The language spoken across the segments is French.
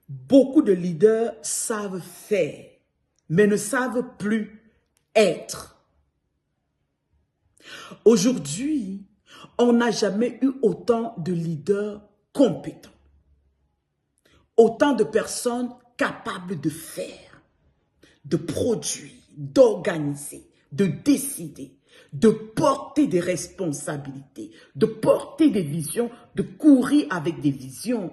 Beaucoup de leaders savent faire, mais ne savent plus être. Aujourd'hui, on n'a jamais eu autant de leaders compétents, autant de personnes capables de faire, de produire, d'organiser, de décider, de porter des responsabilités, de porter des visions, de courir avec des visions,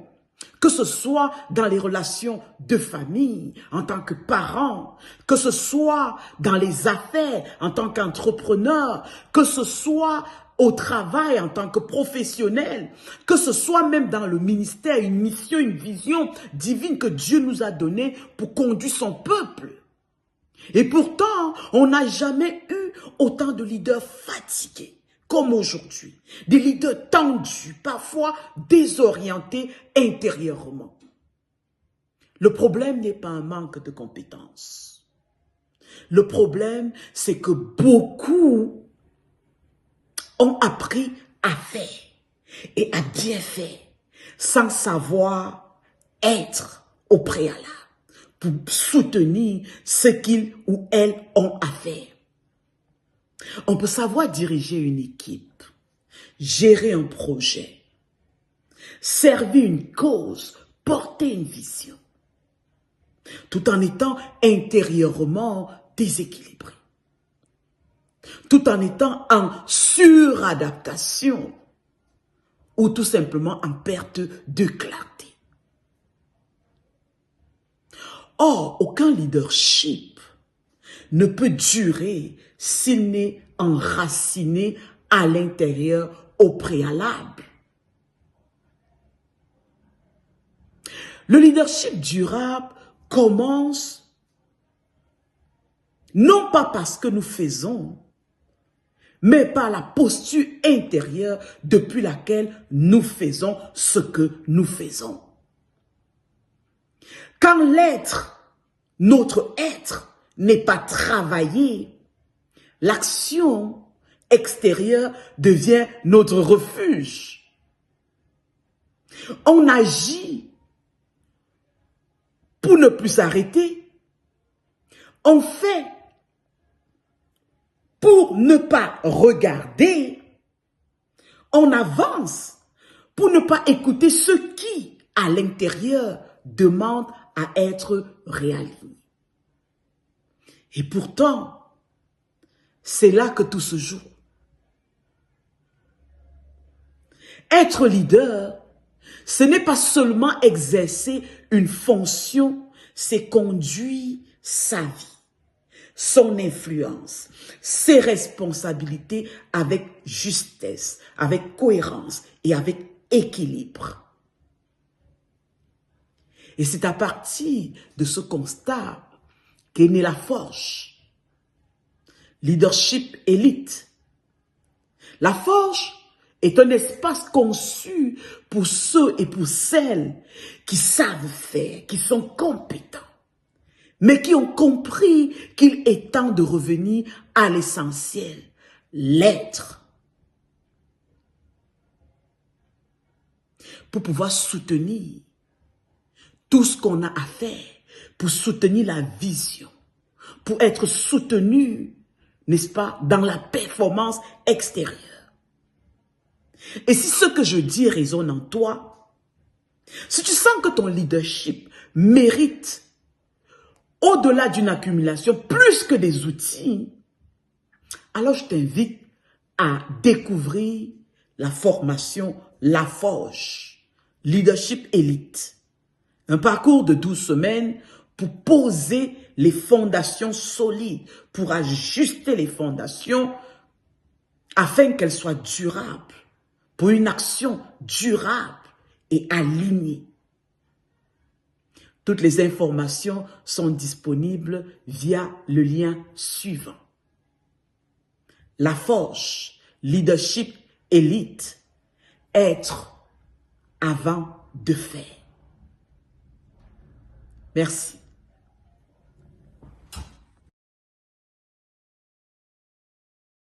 que ce soit dans les relations de famille, en tant que parents, que ce soit dans les affaires, en tant qu'entrepreneur, que ce soit au travail en tant que professionnel, que ce soit même dans le ministère, une mission, une vision divine que Dieu nous a donnée pour conduire son peuple. Et pourtant, on n'a jamais eu autant de leaders fatigués comme aujourd'hui. Des leaders tendus, parfois désorientés intérieurement. Le problème n'est pas un manque de compétences. Le problème, c'est que beaucoup ont appris à faire et à bien faire sans savoir être au préalable pour soutenir ce qu'ils ou elles ont à faire. On peut savoir diriger une équipe, gérer un projet, servir une cause, porter une vision, tout en étant intérieurement déséquilibré, tout en étant en suradaptation ou tout simplement en perte de clarté. Or, aucun leadership ne peut durer s'il n'est enraciné à l'intérieur au préalable. Le leadership durable commence non pas parce que nous faisons, mais par la posture intérieure depuis laquelle nous faisons ce que nous faisons. Quand notre être n'est pas travaillé, l'action extérieure devient notre refuge. On agit pour ne plus s'arrêter. On fait pour ne pas regarder. On avance pour ne pas écouter ceux qui, à l'intérieur, demandent à être réalisés. Et pourtant, c'est là que tout se joue. Être leader, ce n'est pas seulement exercer une fonction, c'est conduire sa vie, son influence, ses responsabilités avec justesse, avec cohérence et avec équilibre. Et c'est à partir de ce constat qu'est née la Forge. Leadership élite. La Forge est un espace conçu pour ceux et pour celles qui savent faire, qui sont compétents, mais qui ont compris qu'il est temps de revenir à l'essentiel, l'être, pour pouvoir soutenir tout ce qu'on a à faire, pour soutenir la vision, pour être soutenu, n'est-ce pas, dans la performance extérieure. Et si ce que je dis résonne en toi, si tu sens que ton leadership mérite, au-delà d'une accumulation, plus que des outils, alors je t'invite à découvrir la formation La Forge, Leadership Élite. Un parcours de 12 semaines pour poser les fondations solides, pour ajuster les fondations afin qu'elles soient durables, pour une action durable et alignée. Toutes les informations sont disponibles via le lien suivant. La Forge, Leadership Élite, être avant de faire. Merci.